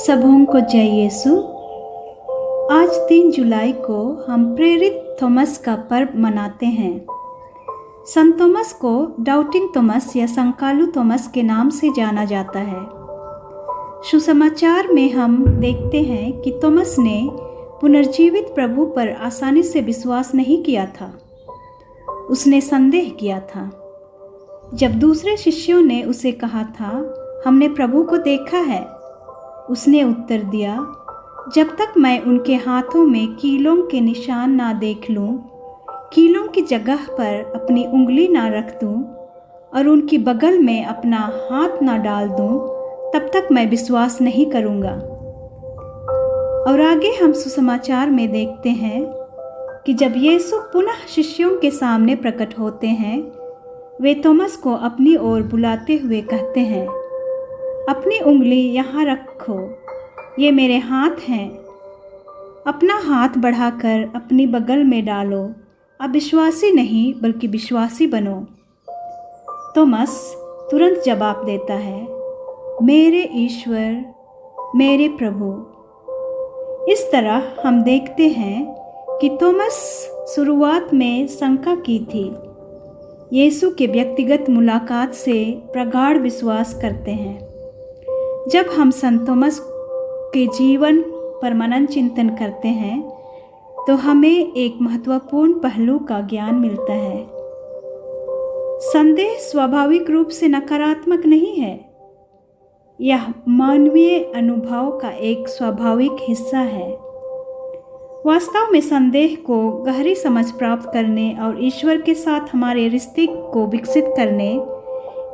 सबों को जय यीशु। आज 3 जुलाई को हम प्रेरित थॉमस का पर्व मनाते हैं। संत थॉमस को डाउटिंग थॉमस या शंकालू थॉमस के नाम से जाना जाता है। सुसमाचार में हम देखते हैं कि थॉमस ने पुनर्जीवित प्रभु पर आसानी से विश्वास नहीं किया था। उसने संदेह किया था। जब दूसरे शिष्यों ने उसे कहा था, हमने प्रभु को देखा है, उसने उत्तर दिया, जब तक मैं उनके हाथों में कीलों के निशान ना देख लूं, कीलों की जगह पर अपनी उंगली ना रख दूं और उनकी बगल में अपना हाथ ना डाल दूं, तब तक मैं विश्वास नहीं करूंगा। और आगे हम सुसमाचार में देखते हैं कि जब यीशु पुनः शिष्यों के सामने प्रकट होते हैं, वे थॉमस को अपनी ओर बुलाते हुए कहते हैं, अपनी उंगली यहाँ रखो, ये मेरे हाथ हैं। अपना हाथ बढ़ाकर अपनी बगल में डालो, अविश्वासी नहीं बल्कि विश्वासी बनो। थॉमस तुरंत जवाब देता है, मेरे ईश्वर, मेरे प्रभु। इस तरह हम देखते हैं कि थॉमस शुरुआत में शंका की थी। यीशु के व्यक्तिगत मुलाकात से प्रगाढ़ विश्वास करते हैं। जब हम संत थॉमस के जीवन पर मनन चिंतन करते हैं तो हमें एक महत्वपूर्ण पहलू का ज्ञान मिलता है। संदेह स्वाभाविक रूप से नकारात्मक नहीं है। यह मानवीय अनुभव का एक स्वाभाविक हिस्सा है। वास्तव में संदेह को गहरी समझ प्राप्त करने और ईश्वर के साथ हमारे रिश्ते को विकसित करने,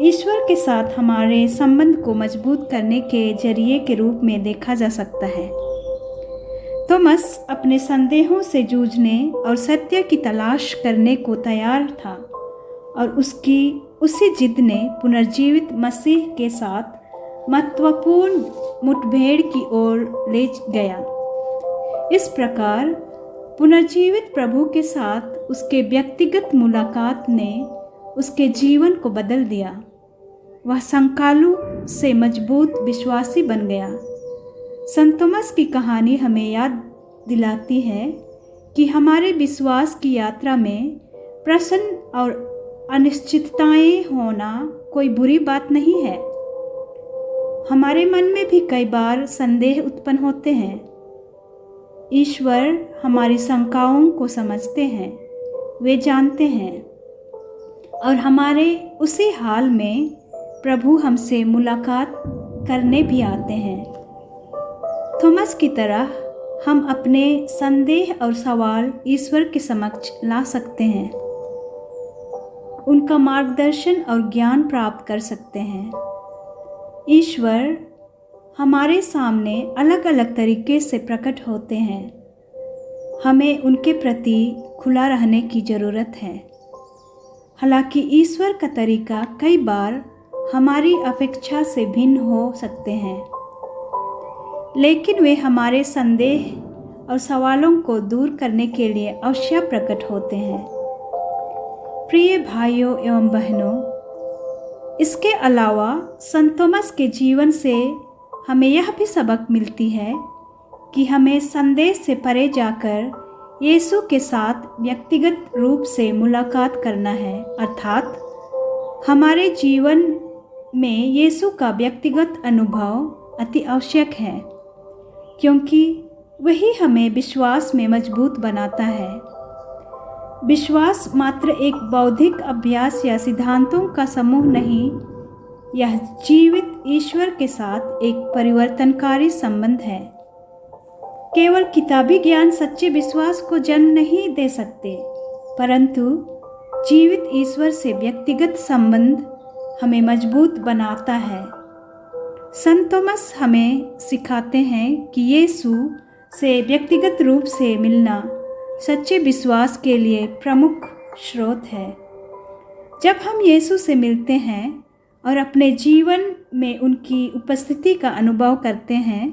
ईश्वर के साथ हमारे संबंध को मजबूत करने के जरिए के रूप में देखा जा सकता है। थॉमस अपने संदेहों से जूझने और सत्य की तलाश करने को तैयार था और उसकी उसी जिद ने पुनर्जीवित मसीह के साथ महत्वपूर्ण मुठभेड़ की ओर ले गया। इस प्रकार पुनर्जीवित प्रभु के साथ उसके व्यक्तिगत मुलाकात ने उसके जीवन को बदल दिया। वह शंकालू से मजबूत विश्वासी बन गया। संत थॉमस की कहानी हमें याद दिलाती है कि हमारे विश्वास की यात्रा में प्रश्न और अनिश्चितताएं होना कोई बुरी बात नहीं है। हमारे मन में भी कई बार संदेह उत्पन्न होते हैं। ईश्वर हमारी शंकाओं को समझते हैं, वे जानते हैं और हमारे उसी हाल में प्रभु हमसे मुलाकात करने भी आते हैं। थॉमस की तरह हम अपने संदेह और सवाल ईश्वर के समक्ष ला सकते हैं, उनका मार्गदर्शन और ज्ञान प्राप्त कर सकते हैं। ईश्वर हमारे सामने अलग अलग तरीके से प्रकट होते हैं। हमें उनके प्रति खुला रहने की ज़रूरत है। हालांकि ईश्वर का तरीका कई बार हमारी अपेक्षा से भिन्न हो सकते हैं, लेकिन वे हमारे संदेह और सवालों को दूर करने के लिए अवश्य प्रकट होते हैं। प्रिय भाइयों एवं बहनों, इसके अलावा संत थॉमस के जीवन से हमें यह भी सबक मिलती है कि हमें संदेह से परे जाकर यीशु के साथ व्यक्तिगत रूप से मुलाकात करना है, अर्थात हमारे जीवन में यीशु का व्यक्तिगत अनुभव अति आवश्यक है, क्योंकि वही हमें विश्वास में मजबूत बनाता है। विश्वास मात्र एक बौद्धिक अभ्यास या सिद्धांतों का समूह नहीं, यह जीवित ईश्वर के साथ एक परिवर्तनकारी संबंध है। केवल किताबी ज्ञान सच्चे विश्वास को जन्म नहीं दे सकते, परंतु जीवित ईश्वर से व्यक्तिगत संबंध हमें मजबूत बनाता है। संत थॉमस हमें सिखाते हैं कि यीशु से व्यक्तिगत रूप से मिलना सच्चे विश्वास के लिए प्रमुख स्रोत है। जब हम यीशु से मिलते हैं और अपने जीवन में उनकी उपस्थिति का अनुभव करते हैं,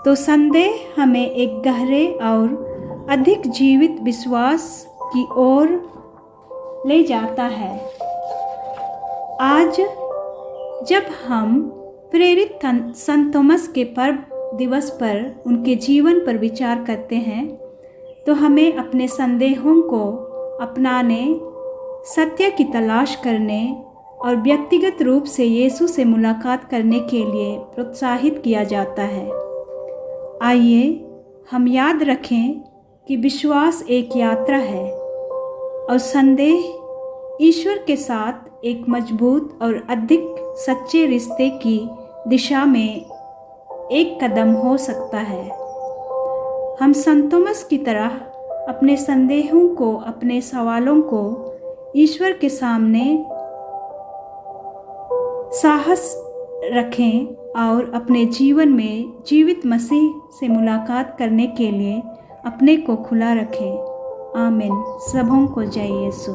तो संदेह हमें एक गहरे और अधिक जीवित विश्वास की ओर ले जाता है। आज जब हम प्रेरित संत थॉमस के पर्व दिवस पर उनके जीवन पर विचार करते हैं तो हमें अपने संदेहों को अपनाने, सत्य की तलाश करने और व्यक्तिगत रूप से यीशु से मुलाकात करने के लिए प्रोत्साहित किया जाता है। आइए हम याद रखें कि विश्वास एक यात्रा है और संदेह ईश्वर के साथ एक मजबूत और अधिक सच्चे रिश्ते की दिशा में एक कदम हो सकता है। हम संत थॉमस की तरह अपने संदेहों को, अपने सवालों को ईश्वर के सामने साहस रखें और अपने जीवन में जीवित मसीह से मुलाकात करने के लिए अपने को खुला रखें। आमीन। सबों को जय यीशु।